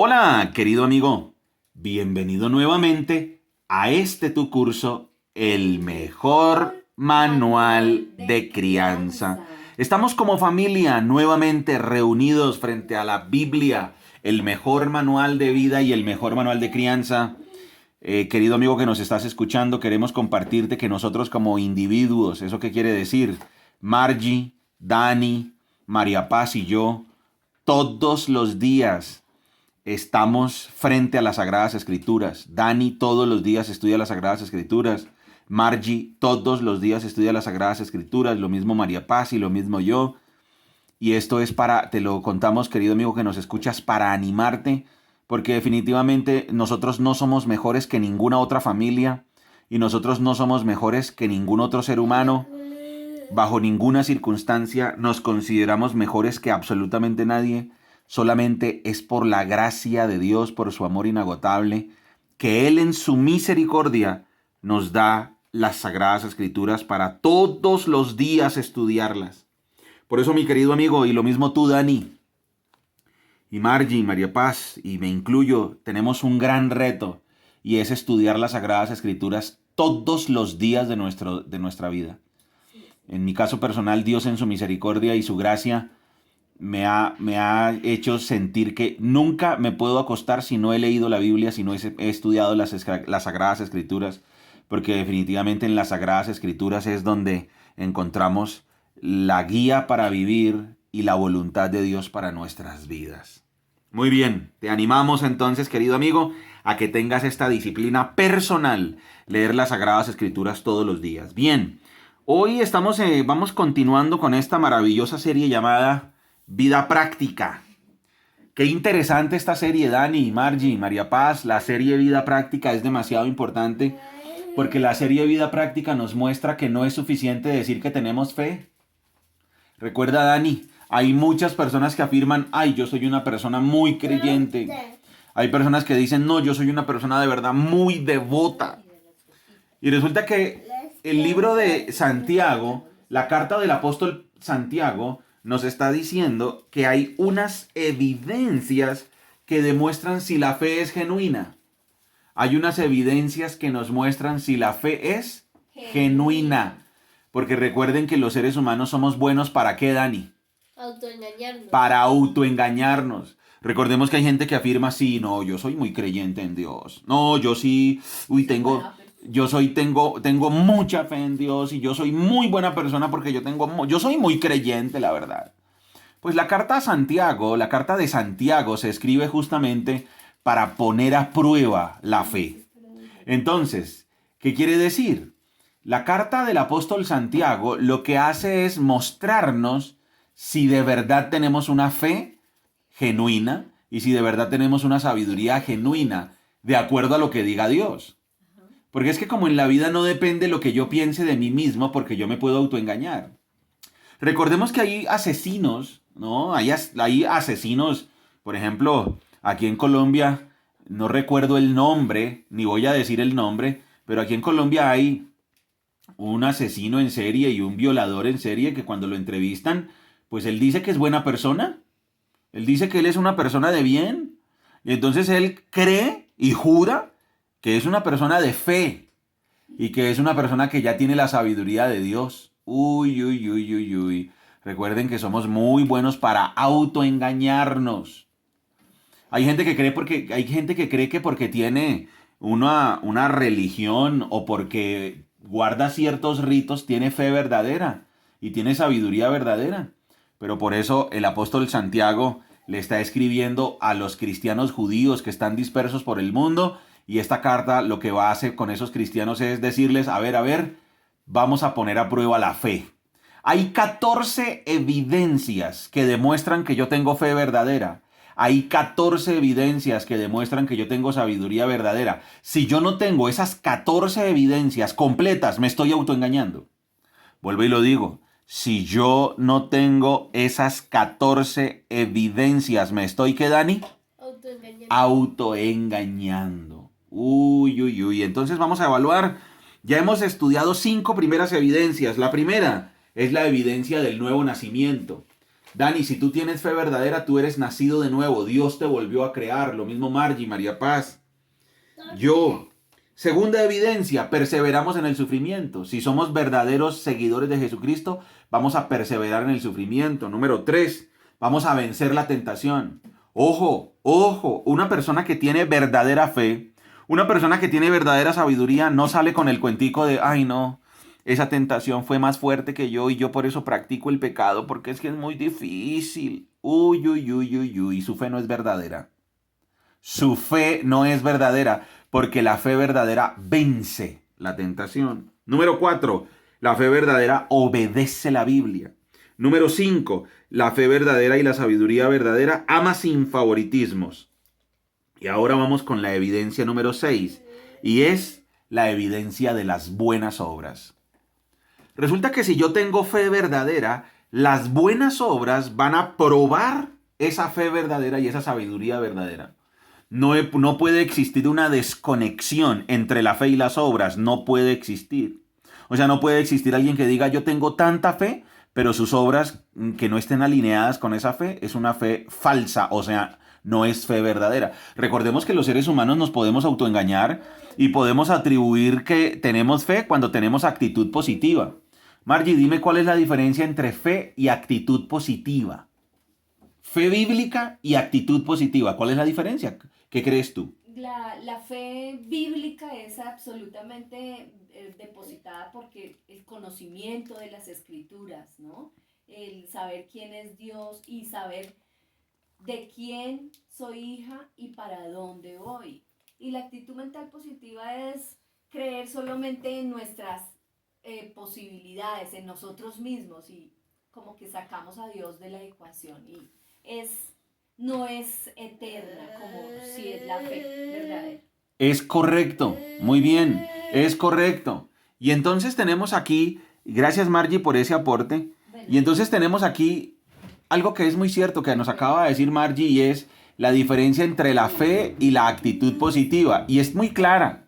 Hola, querido amigo. Bienvenido nuevamente a este tu curso, el mejor manual de crianza. Estamos como familia nuevamente reunidos frente a la Biblia, el mejor manual de vida y el mejor manual de crianza. Querido amigo que nos estás escuchando, queremos compartirte que nosotros como individuos, ¿eso qué quiere decir? Margie, Dani, María Paz y yo, todos los días estamos frente a las Sagradas Escrituras. Dani todos los días estudia las Sagradas Escrituras. Margie todos los días estudia las Sagradas Escrituras. Lo mismo María Paz y lo mismo yo. Y esto es te lo contamos, querido amigo que nos escuchas, para animarte, porque definitivamente nosotros no somos mejores que ninguna otra familia y nosotros no somos mejores que ningún otro ser humano. Bajo ninguna circunstancia nos consideramos mejores que absolutamente nadie. Solamente es por la gracia de Dios, por su amor inagotable, que Él en su misericordia nos da las Sagradas Escrituras para todos los días estudiarlas. Por eso, mi querido amigo, y lo mismo tú, Dani, y Margie, María Paz, y me incluyo, tenemos un gran reto, y es estudiar las Sagradas Escrituras todos los días de nuestra vida. En mi caso personal, Dios en su misericordia y su gracia me ha hecho sentir que nunca me puedo acostar si no he leído la Biblia, si no he estudiado las Sagradas Escrituras, porque definitivamente en las Sagradas Escrituras es donde encontramos la guía para vivir y la voluntad de Dios para nuestras vidas. Muy bien, te animamos entonces, querido amigo, a que tengas esta disciplina personal, leer las Sagradas Escrituras todos los días. Bien, hoy vamos continuando con esta maravillosa serie llamada Vida Práctica. Qué interesante esta serie, Dani, Margie, María Paz. La serie Vida Práctica es demasiado importante porque la serie Vida Práctica nos muestra que no es suficiente decir que tenemos fe. Recuerda, Dani, hay muchas personas que afirman, ay, yo soy una persona muy creyente. Hay personas que dicen, no, yo soy una persona de verdad muy devota. Y resulta que el libro de Santiago, la carta del apóstol Santiago, nos está diciendo que hay unas evidencias que demuestran si la fe es genuina. Hay unas evidencias que nos muestran si la fe es genuina. Porque recuerden que los seres humanos somos buenos ¿para qué, Dani? Autoengañarnos. Para autoengañarnos. Recordemos que hay gente que afirma, sí, no, yo soy muy creyente en Dios. No, yo sí, tengo mucha fe en Dios y yo soy muy buena persona porque yo soy muy creyente, la verdad. Pues la carta de Santiago se escribe justamente para poner a prueba la fe. Entonces, ¿qué quiere decir? La carta del apóstol Santiago lo que hace es mostrarnos si de verdad tenemos una fe genuina y si de verdad tenemos una sabiduría genuina de acuerdo a lo que diga Dios. Porque es que como en la vida no depende lo que yo piense de mí mismo porque yo me puedo autoengañar. Recordemos que hay asesinos, ¿no? Hay asesinos, por ejemplo, aquí en Colombia, no recuerdo el nombre, ni voy a decir el nombre, pero aquí en Colombia hay un asesino en serie y un violador en serie que cuando lo entrevistan, pues él dice que es buena persona. Él dice que él es una persona de bien. Y entonces él cree y jura que es una persona de fe y que es una persona que ya tiene la sabiduría de Dios. Uy, uy, uy, uy, uy. Recuerden que somos muy buenos para autoengañarnos. Hay gente que cree que porque tiene una religión o porque guarda ciertos ritos tiene fe verdadera y tiene sabiduría verdadera. Pero por eso el apóstol Santiago le está escribiendo a los cristianos judíos que están dispersos por el mundo y esta carta lo que va a hacer con esos cristianos es decirles, a ver, vamos a poner a prueba la fe. Hay 14 evidencias que demuestran que yo tengo fe verdadera. Hay 14 evidencias que demuestran que yo tengo sabiduría verdadera. Si yo no tengo esas 14 evidencias completas, me estoy autoengañando. Vuelvo y lo digo. Si yo no tengo esas 14 evidencias, ¿me estoy qué, Dani? Autoengañando. Uy, uy, uy. Entonces vamos a evaluar. Ya hemos estudiado 5 primeras evidencias. La primera es la evidencia del nuevo nacimiento. Dani, si tú tienes fe verdadera, tú eres nacido de nuevo. Dios te volvió a crear. Lo mismo Margie, María Paz. Yo. Segunda evidencia, perseveramos en el sufrimiento. Si somos verdaderos seguidores de Jesucristo, vamos a perseverar en el sufrimiento. Número 3, vamos a vencer la tentación. Ojo, ojo, una persona que tiene verdadera fe, una persona que tiene verdadera sabiduría, no sale con el cuentico de, ay no, esa tentación fue más fuerte que yo y yo por eso practico el pecado, porque es que es muy difícil. Uy, uy, uy, uy, uy, su fe no es verdadera. Su fe no es verdadera, porque la fe verdadera vence la tentación. Número 4, la fe verdadera obedece la Biblia. Número 5, la fe verdadera y la sabiduría verdadera ama sin favoritismos. Y ahora vamos con la evidencia número 6, y es la evidencia de las buenas obras. Resulta que si yo tengo fe verdadera, las buenas obras van a probar esa fe verdadera y esa sabiduría verdadera. No puede existir una desconexión entre la fe y las obras. No puede existir. O sea, no puede existir alguien que diga yo tengo tanta fe, pero sus obras que no estén alineadas con esa fe es una fe falsa. O sea, no es fe verdadera. Recordemos que los seres humanos nos podemos autoengañar y podemos atribuir que tenemos fe cuando tenemos actitud positiva. Margie, dime cuál es la diferencia entre fe y actitud positiva. Fe bíblica y actitud positiva. ¿Cuál es la diferencia? ¿Qué crees tú? La fe bíblica es absolutamente depositada porque el conocimiento de las escrituras, ¿no? El saber quién es Dios y saber de quién soy hija y para dónde voy. Y la actitud mental positiva es creer solamente en nuestras posibilidades, en nosotros mismos y como que sacamos a Dios de la ecuación y es no es eterna como si es la fe verdadera. Es correcto. Muy bien. Es correcto. Y entonces tenemos aquí, gracias Margie por ese aporte, Bueno, y entonces tenemos aquí algo que es muy cierto que nos acaba de decir Margie y es la diferencia entre la fe y la actitud positiva. Y es muy clara.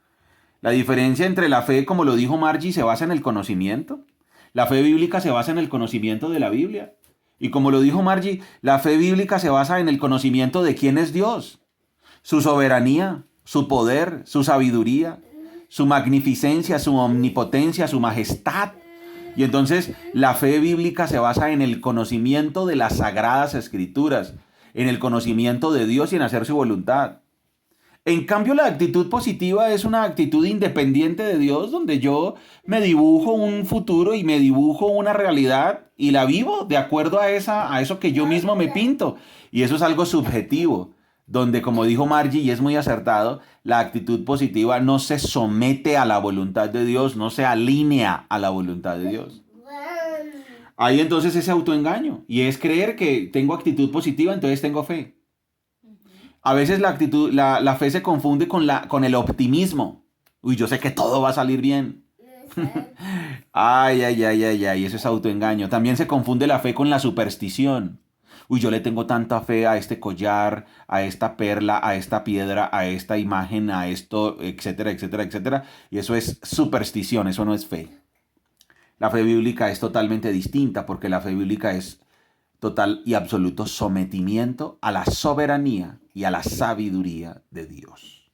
La diferencia entre la fe, como lo dijo Margie, se basa en el conocimiento. La fe bíblica se basa en el conocimiento de la Biblia. Y como lo dijo Margie, la fe bíblica se basa en el conocimiento de quién es Dios, su soberanía, su poder, su sabiduría, su magnificencia, su omnipotencia, su majestad. Y entonces la fe bíblica se basa en el conocimiento de las sagradas escrituras, en el conocimiento de Dios y en hacer su voluntad. En cambio, la actitud positiva es una actitud independiente de Dios, donde yo me dibujo un futuro y me dibujo una realidad y la vivo de acuerdo a eso que yo mismo me pinto. Y eso es algo subjetivo, donde, como dijo Margie, y es muy acertado, la actitud positiva no se somete a la voluntad de Dios, no se alinea a la voluntad de Dios. Hay entonces ese autoengaño, y es creer que tengo actitud positiva, entonces tengo fe. A veces la fe se confunde con el optimismo. Uy, yo sé que todo va a salir bien. Ay, ay, ay, ay, ay, eso es autoengaño. También se confunde la fe con la superstición. Uy, yo le tengo tanta fe a este collar, a esta perla, a esta piedra, a esta imagen, a esto, etcétera, etcétera, etcétera. Y eso es superstición, eso no es fe. La fe bíblica es totalmente distinta porque la fe bíblica es total y absoluto sometimiento a la soberanía y a la sabiduría de Dios.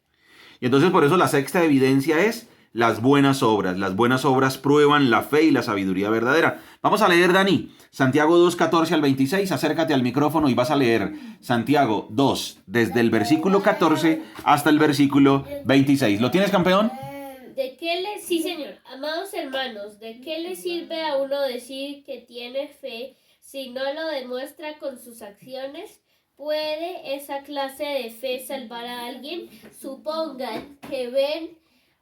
Y entonces por eso la sexta evidencia es las buenas obras. Las buenas obras prueban la fe y la sabiduría verdadera. Vamos a leer, Dani, Santiago 2, 14 al 26. Acércate al micrófono y vas a leer Santiago 2, desde el versículo 14 hasta el versículo 26. ¿Lo tienes, campeón? Sí, señor. Amados hermanos, ¿de qué le sirve a uno decir que tiene fe si no lo demuestra con sus acciones? ¿Puede esa clase de fe salvar a alguien? Supongan que ven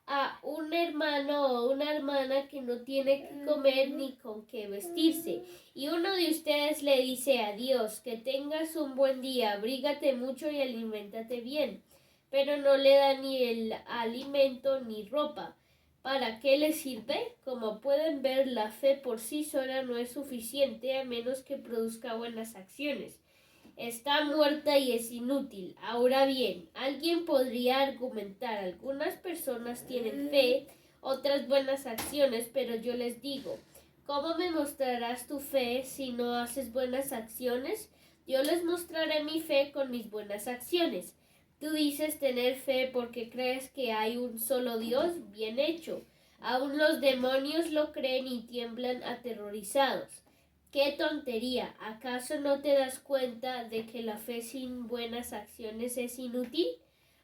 a un hermano o una hermana que no tiene que comer ni con qué vestirse. Y uno de ustedes le dice a Dios, que tengas un buen día, abrígate mucho y aliméntate bien. Pero no le da ni el alimento ni ropa. ¿Para qué le sirve? Como pueden ver, la fe por sí sola no es suficiente a menos que produzca buenas acciones. Está muerta y es inútil. Ahora bien, alguien podría argumentar, algunas personas tienen fe, otras buenas acciones, pero yo les digo, ¿Cómo me mostrarás tu fe si no haces buenas acciones? Yo les mostraré mi fe con mis buenas acciones. Tú dices tener fe porque crees que hay un solo Dios. Bien hecho. Aún los demonios lo creen y tiemblan aterrorizados. ¡Qué tontería! ¿Acaso no te das cuenta de que la fe sin buenas acciones es inútil?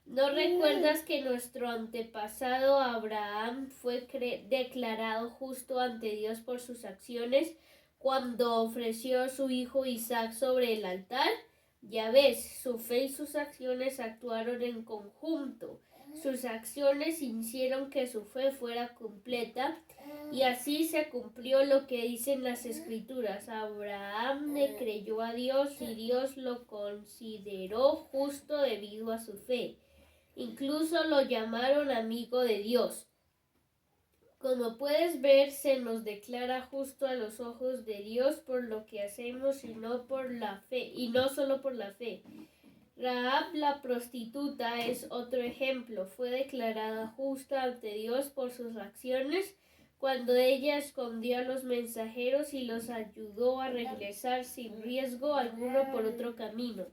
¿No recuerdas que nuestro antepasado Abraham fue declarado justo ante Dios por sus acciones cuando ofreció a su hijo Isaac sobre el altar? Ya ves, su fe y sus acciones actuaron en conjunto. Sus acciones hicieron que su fe fuera completa y así se cumplió lo que dicen las Escrituras. Abraham le creyó a Dios y Dios lo consideró justo debido a su fe. Incluso lo llamaron amigo de Dios. Como puedes ver, se nos declara justo a los ojos de Dios por lo que hacemos y no por la fe, y no solo por la fe. Rahab la prostituta es otro ejemplo. Fue declarada justa ante Dios por sus acciones cuando ella escondió a los mensajeros y los ayudó a regresar sin riesgo alguno por otro camino.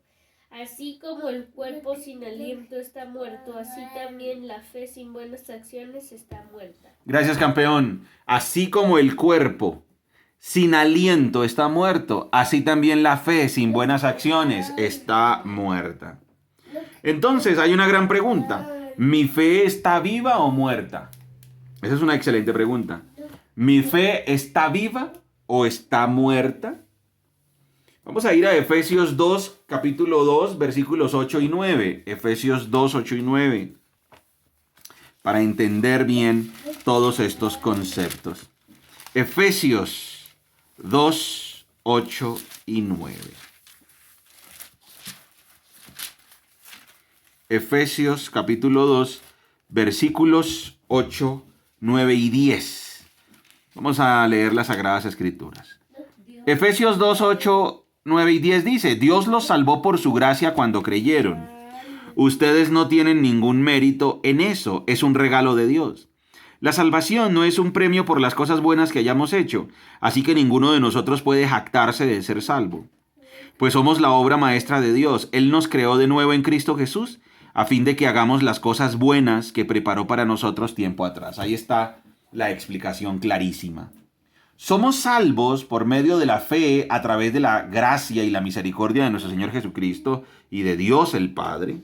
Así como el cuerpo sin aliento está muerto, así también la fe sin buenas acciones está muerta. Gracias, campeón. Así como el cuerpo sin aliento está muerto, así también la fe sin buenas acciones está muerta. Entonces hay una gran pregunta. ¿Mi fe está viva o muerta? Esa es una excelente pregunta. ¿Mi fe está viva o está muerta? Vamos a ir a Efesios 2, capítulo 2, versículos 8 y 9. Efesios 2, 8 y 9. Para entender bien todos estos conceptos. Efesios 2, 8 y 9. Efesios capítulo 2, versículos 8, 9 y 10. Vamos a leer las Sagradas Escrituras. Efesios 2, 8, 9 y 10 dice: Dios los salvó por su gracia cuando creyeron. Ustedes no tienen ningún mérito en eso, es un regalo de Dios. La salvación no es un premio por las cosas buenas que hayamos hecho, así que ninguno de nosotros puede jactarse de ser salvo. Pues somos la obra maestra de Dios. Él nos creó de nuevo en Cristo Jesús, a fin de que hagamos las cosas buenas que preparó para nosotros tiempo atrás. Ahí está la explicación clarísima. Somos salvos por medio de la fe a través de la gracia y la misericordia de nuestro Señor Jesucristo y de Dios el Padre.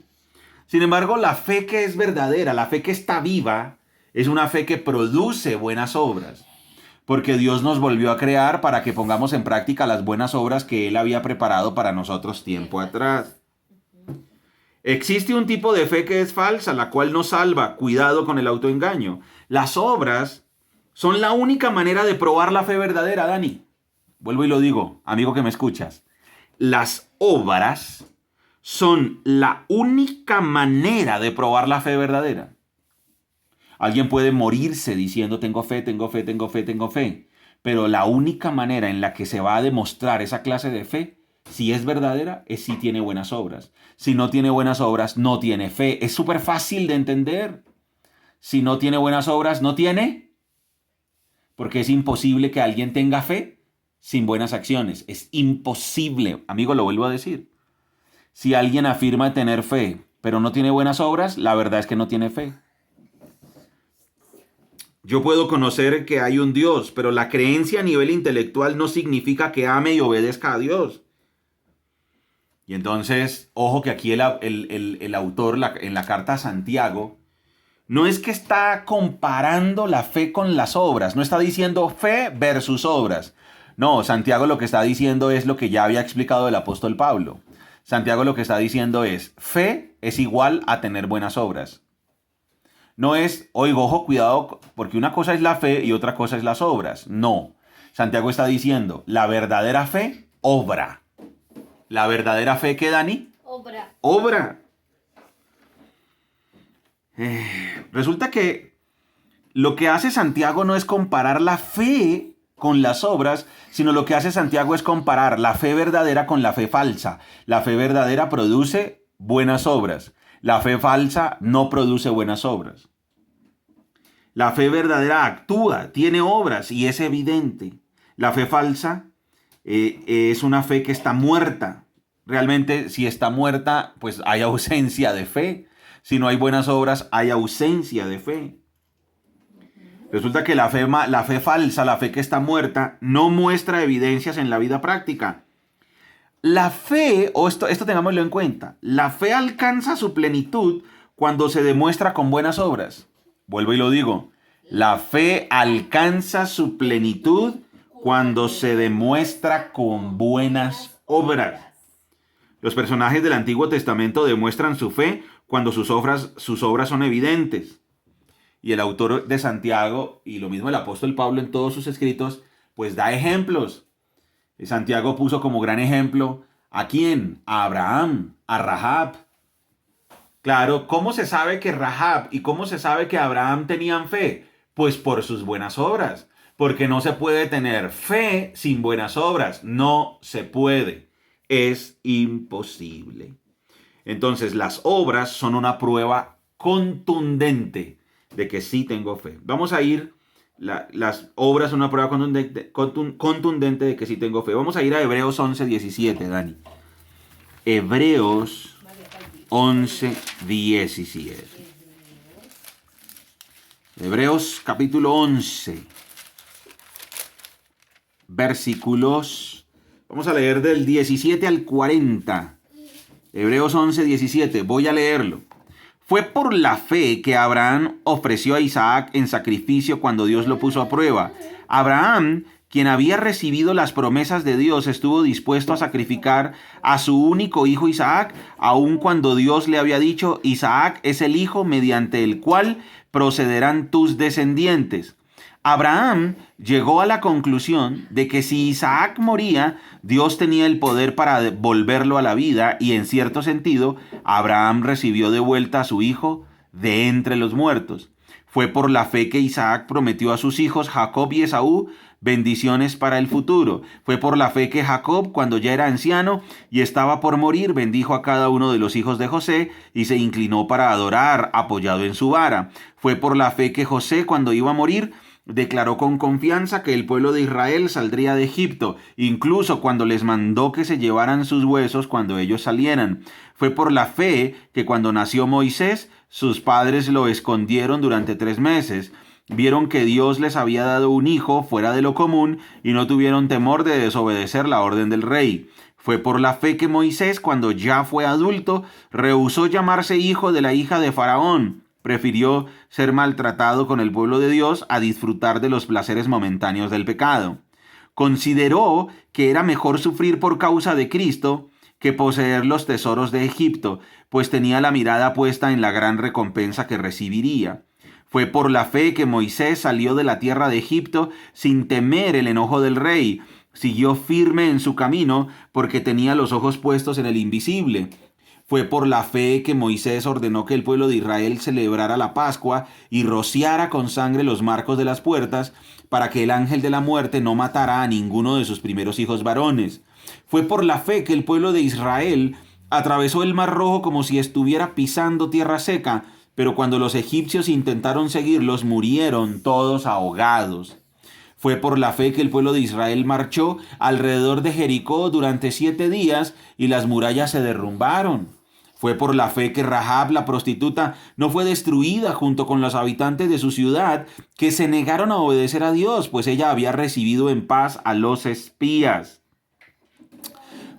Sin embargo, la fe que es verdadera, la fe que está viva, es una fe que produce buenas obras, porque Dios nos volvió a crear para que pongamos en práctica las buenas obras que Él había preparado para nosotros tiempo atrás. Existe un tipo de fe que es falsa, la cual nos salva. Cuidado con el autoengaño. Las obras son la única manera de probar la fe verdadera, Dani. Vuelvo y lo digo, amigo que me escuchas. Las obras son la única manera de probar la fe verdadera. Alguien puede morirse diciendo tengo fe, tengo fe, tengo fe, tengo fe. Pero la única manera en la que se va a demostrar esa clase de fe, si es verdadera, es si tiene buenas obras. Si no tiene buenas obras, no tiene fe. Es súper fácil de entender. Si no tiene buenas obras, no tiene. Porque es imposible que alguien tenga fe sin buenas acciones. Es imposible. Amigo, lo vuelvo a decir. Si alguien afirma tener fe, pero no tiene buenas obras, la verdad es que no tiene fe. Yo puedo conocer que hay un Dios, pero la creencia a nivel intelectual no significa que ame y obedezca a Dios. Y entonces, ojo que aquí el autor en la carta a Santiago no es que está comparando la fe con las obras, no está diciendo fe versus obras. No, Santiago lo que está diciendo es lo que ya había explicado el apóstol Pablo. Santiago lo que está diciendo es, fe es igual a tener buenas obras. No es, oigo, ojo, cuidado, porque una cosa es la fe y otra cosa es las obras. No, Santiago está diciendo, la verdadera fe, obra. ¿La verdadera fe qué, Dani? Obra. Obra. Resulta que lo que hace Santiago no es comparar la fe con las obras, sino lo que hace Santiago es comparar la fe verdadera con la fe falsa. La fe verdadera produce buenas obras. La fe falsa no produce buenas obras. La fe verdadera actúa, tiene obras y es evidente. La fe falsa es una fe que está muerta. Realmente, si está muerta, pues hay ausencia de fe. Si no hay buenas obras, hay ausencia de fe. Resulta que la fe falsa, la fe que está muerta, no muestra evidencias en la vida práctica. La fe, o esto tengámoslo en cuenta, la fe alcanza su plenitud cuando se demuestra con buenas obras. Vuelvo y lo digo, la fe alcanza su plenitud cuando se demuestra con buenas obras. Los personajes del Antiguo Testamento demuestran su fe cuando sus obras son evidentes. Y el autor de Santiago, y lo mismo el apóstol Pablo en todos sus escritos, pues da ejemplos. Santiago puso como gran ejemplo, ¿a quién? A Abraham, a Rahab. Claro, ¿cómo se sabe que Rahab y cómo se sabe que Abraham tenían fe? Pues por sus buenas obras. Porque no se puede tener fe sin buenas obras. No se puede. Es imposible. Entonces, las obras son una prueba contundente de que sí tengo fe. Vamos a ir, las obras son una prueba contundente de que sí tengo fe. Vamos a ir a Hebreos 11:17, Dani. Hebreos 11:17. Hebreos capítulo 11, versículos, vamos a leer del 17 al 40. Hebreos 11:17, voy a leerlo. Fue por la fe que Abraham ofreció a Isaac en sacrificio cuando Dios lo puso a prueba. Abraham, quien había recibido las promesas de Dios, estuvo dispuesto a sacrificar a su único hijo Isaac, aun cuando Dios le había dicho, Isaac es el hijo mediante el cual procederán tus descendientes. Abraham llegó a la conclusión de que si Isaac moría, Dios tenía el poder para volverlo a la vida y en cierto sentido, Abraham recibió de vuelta a su hijo de entre los muertos. Fue por la fe que Isaac prometió a sus hijos Jacob y Esaú bendiciones para el futuro. Fue por la fe que Jacob, cuando ya era anciano y estaba por morir, bendijo a cada uno de los hijos de José y se inclinó para adorar apoyado en su vara. Fue por la fe que José, cuando iba a morir, declaró con confianza que el pueblo de Israel saldría de Egipto, incluso cuando les mandó que se llevaran sus huesos cuando ellos salieran. Fue por la fe que cuando nació Moisés, sus padres lo escondieron durante 3 meses. Vieron que Dios les había dado un hijo fuera de lo común y no tuvieron temor de desobedecer la orden del rey. Fue por la fe que Moisés, cuando ya fue adulto, rehusó llamarse hijo de la hija de Faraón. Prefirió ser maltratado con el pueblo de Dios a disfrutar de los placeres momentáneos del pecado. Consideró que era mejor sufrir por causa de Cristo que poseer los tesoros de Egipto, pues tenía la mirada puesta en la gran recompensa que recibiría. Fue por la fe que Moisés salió de la tierra de Egipto sin temer el enojo del rey. Siguió firme en su camino porque tenía los ojos puestos en el invisible. Fue por la fe que Moisés ordenó que el pueblo de Israel celebrara la Pascua y rociara con sangre los marcos de las puertas para que el ángel de la muerte no matara a ninguno de sus primeros hijos varones. Fue por la fe que el pueblo de Israel atravesó el Mar Rojo como si estuviera pisando tierra seca, pero cuando los egipcios intentaron seguirlos, murieron todos ahogados. Fue por la fe que el pueblo de Israel marchó alrededor de Jericó durante 7 días y las murallas se derrumbaron. Fue por la fe que Rahab, la prostituta, no fue destruida junto con los habitantes de su ciudad, que se negaron a obedecer a Dios, pues ella había recibido en paz a los espías.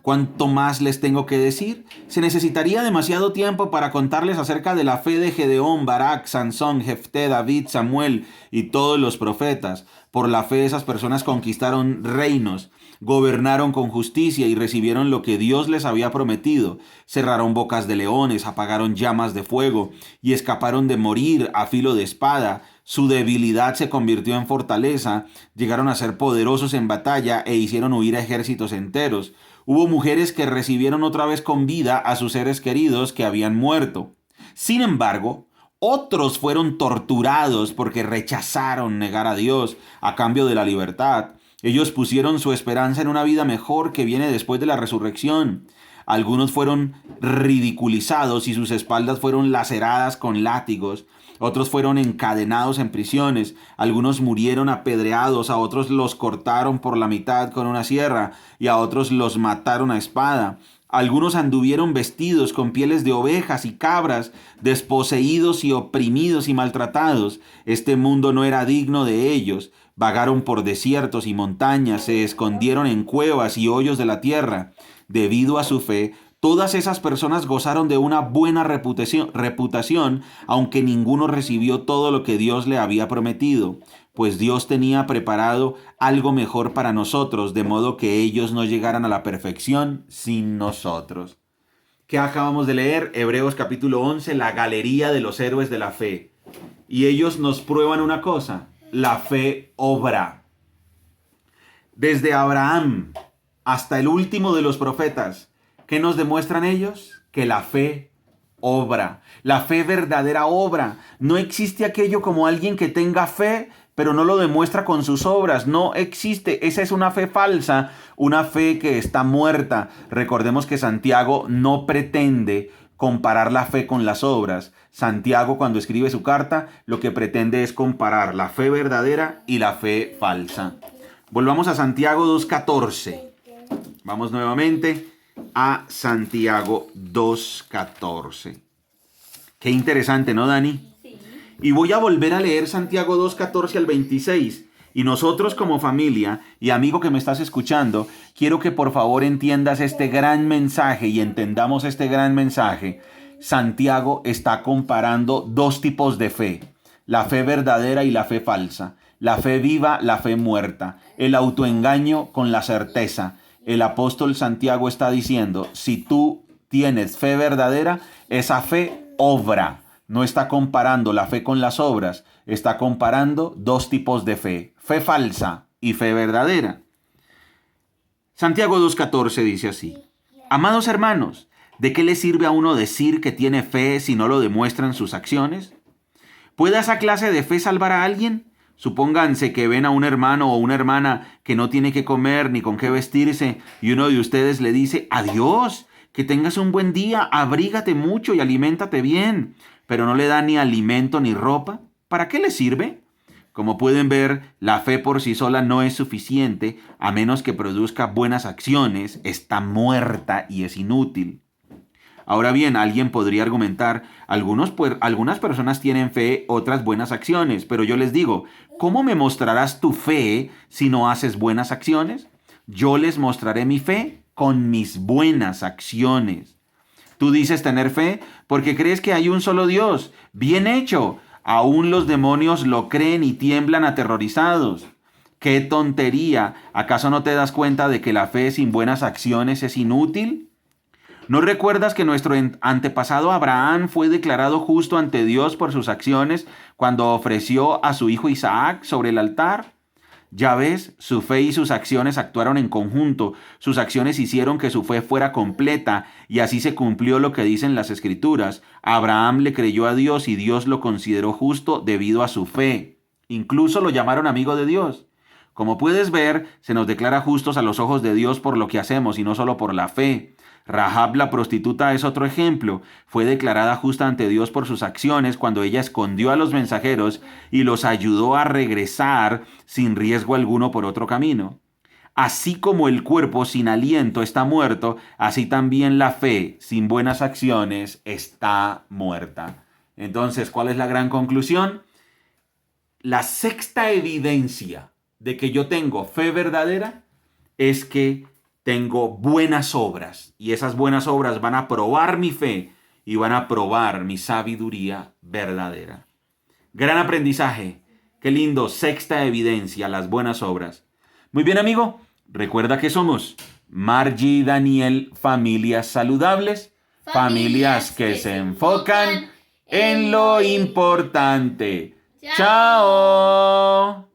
¿Cuánto más les tengo que decir? Se necesitaría demasiado tiempo para contarles acerca de la fe de Gedeón, Barak, Sansón, Jefté, David, Samuel y todos los profetas. Por la fe esas personas conquistaron reinos, gobernaron con justicia y recibieron lo que Dios les había prometido. Cerraron bocas de leones, apagaron llamas de fuego y escaparon de morir a filo de espada. Su debilidad se convirtió en fortaleza, llegaron a ser poderosos en batalla e hicieron huir a ejércitos enteros. Hubo mujeres que recibieron otra vez con vida a sus seres queridos que habían muerto. Sin embargo, otros fueron torturados porque rechazaron negar a Dios a cambio de la libertad. Ellos pusieron su esperanza en una vida mejor que viene después de la resurrección. algunos fueron ridiculizados y sus espaldas fueron laceradas con látigos, otros fueron encadenados en prisiones, algunos murieron apedreados, a otros los cortaron por la mitad con una sierra y a otros los mataron a espada. Algunos anduvieron vestidos con pieles de ovejas y cabras, desposeídos y oprimidos y maltratados. Este mundo no era digno de ellos. Vagaron por desiertos y montañas, se escondieron en cuevas y hoyos de la tierra. Debido a su fe, todas esas personas gozaron de una buena reputación, aunque ninguno recibió todo lo que Dios le había prometido, pues Dios tenía preparado algo mejor para nosotros, de modo que ellos no llegaran a la perfección sin nosotros. ¿Qué acabamos de leer? Hebreos capítulo 11, la galería de los héroes de la fe. Y ellos nos prueban una cosa: la fe obra. Desde Abraham hasta el último de los profetas, ¿qué nos demuestran ellos? Que la fe obra. La fe verdadera obra. No existe aquello como alguien que tenga fe, pero no lo demuestra con sus obras. No existe. Esa es una fe falsa, una fe que está muerta. Recordemos que Santiago no pretende comparar la fe con las obras. Santiago, cuando escribe su carta, lo que pretende es comparar la fe verdadera y la fe falsa. Volvamos a Santiago 2:14. Vamos nuevamente a Santiago 2:14. Qué interesante, ¿no, Dani? Sí. Y voy a volver a leer Santiago 2:14 al 26. Y nosotros como familia y amigo que me estás escuchando, quiero que por favor entiendas este gran mensaje y entendamos este gran mensaje. Santiago está comparando dos tipos de fe: la fe verdadera y la fe falsa, la fe viva, la fe muerta, el autoengaño con la certeza. El apóstol Santiago está diciendo, si tú tienes fe verdadera, esa fe obra. No está comparando la fe con las obras, está comparando dos tipos de fe: fe falsa y fe verdadera. Santiago 2:14 dice así: Amados hermanos, ¿de qué le sirve a uno decir que tiene fe si no lo demuestran sus acciones? ¿Puede esa clase de fe salvar a alguien? Supónganse que ven a un hermano o una hermana que no tiene que comer ni con qué vestirse y uno de ustedes le dice: adiós, que tengas un buen día, abrígate mucho y aliméntate bien, pero no le da ni alimento ni ropa. ¿Para qué le sirve? Como pueden ver, la fe por sí sola no es suficiente a menos que produzca buenas acciones, está muerta y es inútil. Ahora bien, alguien podría argumentar, algunas personas tienen fe, otras buenas acciones, pero yo les digo, ¿cómo me mostrarás tu fe si no haces buenas acciones? Yo les mostraré mi fe con mis buenas acciones. Tú dices tener fe porque crees que hay un solo Dios. Bien hecho. Aún los demonios lo creen y tiemblan aterrorizados. ¡Qué tontería! ¿Acaso no te das cuenta de que la fe sin buenas acciones es inútil? ¿No recuerdas que nuestro antepasado Abraham fue declarado justo ante Dios por sus acciones cuando ofreció a su hijo Isaac sobre el altar? Ya ves, su fe y sus acciones actuaron en conjunto. Sus acciones hicieron que su fe fuera completa y así se cumplió lo que dicen las Escrituras. Abraham le creyó a Dios y Dios lo consideró justo debido a su fe. Incluso lo llamaron amigo de Dios. Como puedes ver, se nos declara justos a los ojos de Dios por lo que hacemos y no solo por la fe. Rahab la prostituta es otro ejemplo. Fue declarada justa ante Dios por sus acciones cuando ella escondió a los mensajeros y los ayudó a regresar sin riesgo alguno por otro camino. Así como el cuerpo sin aliento está muerto, así también la fe sin buenas acciones está muerta. Entonces, ¿cuál es la gran conclusión? La sexta evidencia de que yo tengo fe verdadera es que tengo buenas obras, y esas buenas obras van a probar mi fe y van a probar mi sabiduría verdadera. Gran aprendizaje. Qué lindo, sexta evidencia, las buenas obras. Muy bien, amigo, recuerda que somos Margie y Daniel, familias saludables, familias que se enfocan en lo importante. ¡Chao!